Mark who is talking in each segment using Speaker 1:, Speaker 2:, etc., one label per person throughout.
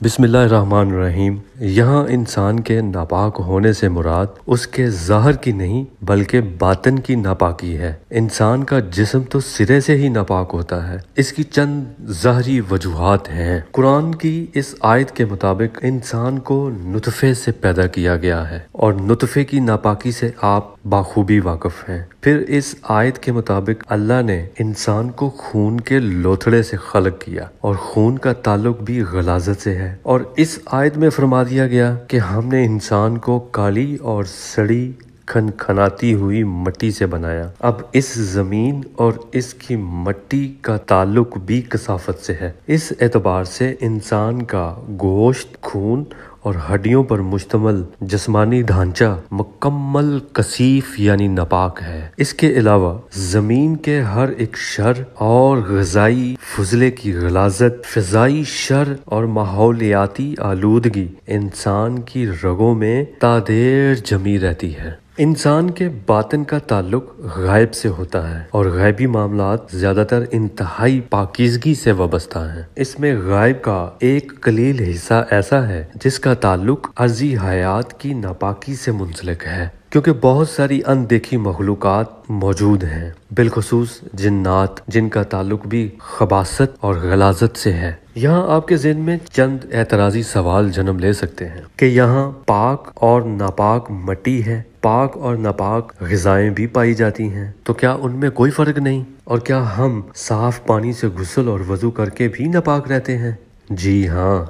Speaker 1: بسم اللہ الرحمن الرحیم۔ یہاں انسان کے ناپاک ہونے سے مراد اس کے ظاہر کی نہیں بلکہ باطن کی ناپاکی ہے۔ انسان کا جسم تو سرے سے ہی ناپاک ہوتا ہے، اس کی چند ظاہری وجوہات ہیں۔ قرآن کی اس آیت کے مطابق انسان کو نطفے سے پیدا کیا گیا ہے اور نطفے کی ناپاکی سے آپ بخوبی واقف ہیں۔ پھر اس آیت کے مطابق اللہ نے انسان کو خون کے لوتھڑے سے خلق کیا اور خون کا تعلق بھی غلاظت سے ہے، اور اس آیت میں فرما دیا گیا کہ ہم نے انسان کو کالی اور سڑی کھنکھناتی ہوئی مٹی سے بنایا۔ اب اس زمین اور اس کی مٹی کا تعلق بھی کثافت سے ہے۔ اس اعتبار سے انسان کا گوشت، خون اور ہڈیوں پر مشتمل جسمانی ڈھانچہ مکمل کثیف یعنی ناپاک ہے۔ اس کے علاوہ زمین کے ہر ایک شر اور غذائی فضلے کی غلاظت، فضائی شر اور ماحولیاتی آلودگی انسان کی رگوں میں تا دیر جمی رہتی ہے۔ انسان کے باطن کا تعلق غائب سے ہوتا ہے اور غیبی معاملات زیادہ تر انتہائی پاکیزگی سے وابستہ ہیں۔ اس میں غائب کا ایک قلیل حصہ ایسا ہے جس کا تعلق عارضی حیات کی ناپاکی سے منسلک ہے، کیونکہ بہت ساری اندیکھی مخلوقات موجود ہیں، بالخصوص جنات، جن کا تعلق بھی خباثت اور غلاظت سے ہے۔ یہاں آپ کے ذہن میں چند اعتراضی سوال جنم لے سکتے ہیں کہ یہاں پاک اور ناپاک مٹی ہے، پاک اور ناپاک غذائیں بھی پائی جاتی ہیں، تو کیا ان میں کوئی فرق نہیں؟ اور کیا ہم صاف پانی سے غسل اور وضو کر کے بھی ناپاک رہتے ہیں؟ جی ہاں،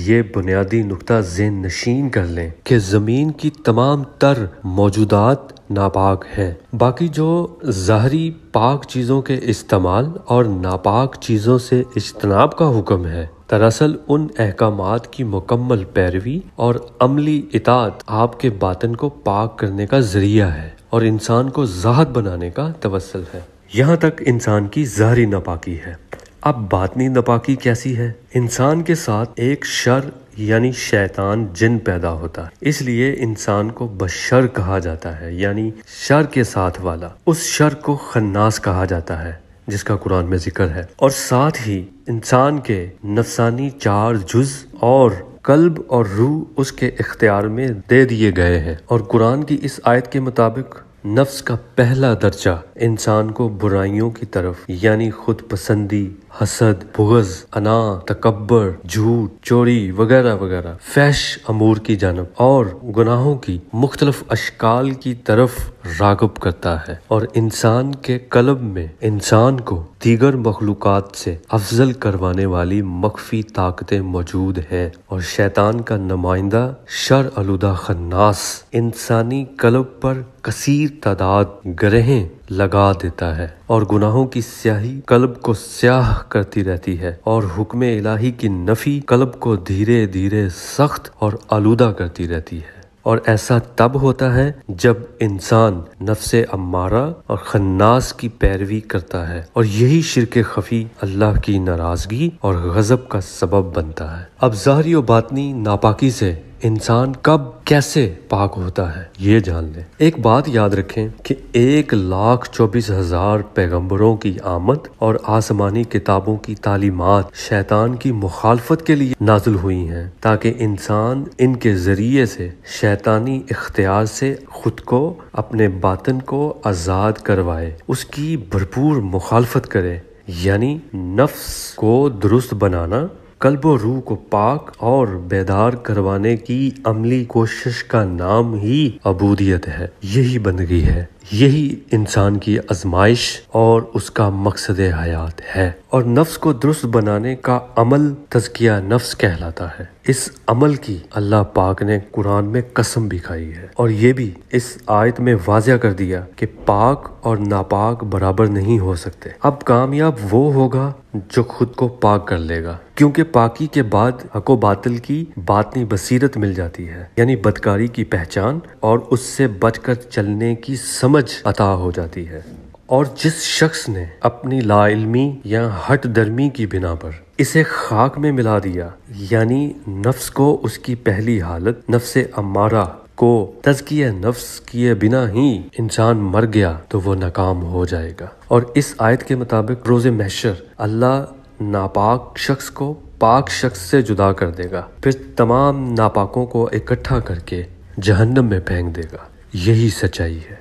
Speaker 1: یہ بنیادی نقطہ ذہن نشین کر لیں کہ زمین کی تمام تر موجودات ناپاک ہیں۔ باقی جو ظاہری پاک چیزوں کے استعمال اور ناپاک چیزوں سے اجتناب کا حکم ہے، دراصل ان احکامات کی مکمل پیروی اور عملی اطاعت آپ کے باطن کو پاک کرنے کا ذریعہ ہے اور انسان کو ذات بنانے کا توسل ہے۔ یہاں تک انسان کی ظاہری ناپاکی ہے۔ اب باطنی ناپاکی کیسی ہے؟ انسان کے ساتھ ایک شر یعنی شیطان جن پیدا ہوتا ہے، اس لیے انسان کو بشر کہا جاتا ہے، یعنی شر کے ساتھ والا۔ اس شر کو خناس کہا جاتا ہے جس کا قرآن میں ذکر ہے، اور ساتھ ہی انسان کے نفسانی 4 جز اور قلب اور روح اس کے اختیار میں دے دیے گئے ہیں، اور قرآن کی اس آیت کے مطابق نفس کا پہلا درجہ انسان کو برائیوں کی طرف یعنی خود پسندی، حسد، بغض، انا، تکبر، جھوٹ، چوری وغیرہ وغیرہ فحش امور کی جانب اور گناہوں کی مختلف اشکال کی طرف راغب کرتا ہے، اور انسان کے قلب میں انسان کو دیگر مخلوقات سے افضل کروانے والی مخفی طاقتیں موجود ہیں، اور شیطان کا نمائندہ شر آلودہ خناس انسانی قلب پر کثیر تعداد گرہیں لگا دیتا ہے اور گناہوں کی سیاہی قلب کو سیاہ کرتی رہتی ہے، اور حکم الہی کی نفی قلب کو دھیرے دھیرے سخت اور آلودہ کرتی رہتی ہے۔ اور ایسا تب ہوتا ہے جب انسان نفس امارہ اور خناس کی پیروی کرتا ہے، اور یہی شرک خفی اللہ کی ناراضگی اور غضب کا سبب بنتا ہے۔ اب ظاہری و باطنی ناپاکی سے انسان کب کیسے پاک ہوتا ہے یہ جان لیں۔ ایک بات یاد رکھیں کہ 1,24,000 پیغمبروں کی آمد اور آسمانی کتابوں کی تعلیمات شیطان کی مخالفت کے لیے نازل ہوئی ہیں، تاکہ انسان ان کے ذریعے سے شیطانی اختیار سے خود کو، اپنے باطن کو آزاد کروائے، اس کی بھرپور مخالفت کرے، یعنی نفس کو درست بنانا، قلب و روح کو پاک اور بیدار کروانے کی عملی کوشش کا نام ہی عبودیت ہے۔ یہی بندگی ہے، یہی انسان کی آزمائش اور اس کا مقصد حیات ہے، اور نفس کو درست بنانے کا عمل تزکیہ نفس کہلاتا ہے۔ اس عمل کی اللہ پاک نے قرآن میں قسم بھی کھائی ہے، اور یہ بھی اس آیت میں واضح کر دیا کہ پاک اور ناپاک برابر نہیں ہو سکتے۔ اب کامیاب وہ ہوگا جو خود کو پاک کر لے گا، کیونکہ پاکی کے بعد حق و باطل کی باطنی بصیرت مل جاتی ہے، یعنی بدکاری کی پہچان اور اس سے بچ کر چلنے کی سمجھ عطا ہو جاتی ہے۔ اور جس شخص نے اپنی لا علمی یا ہٹ درمی کی بنا پر اسے خاک میں ملا دیا، یعنی نفس کو اس کی پہلی حالت نفس امارہ کو تزکیہ نفس کیے بنا ہی انسان مر گیا، تو وہ ناکام ہو جائے گا۔ اور اس آیت کے مطابق روز محشر اللہ ناپاک شخص کو پاک شخص سے جدا کر دے گا، پھر تمام ناپاکوں کو اکٹھا کر کے جہنم میں پھینک دے گا۔ یہی سچائی ہے۔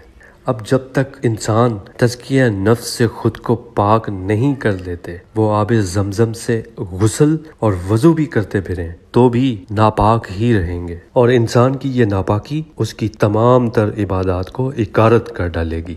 Speaker 1: اب جب تک انسان تزکیہ نفس سے خود کو پاک نہیں کر لیتے، وہ آب زمزم سے غسل اور وضو بھی کرتے پھریں تو بھی ناپاک ہی رہیں گے، اور انسان کی یہ ناپاکی اس کی تمام تر عبادات کو اکارت کر ڈالے گی۔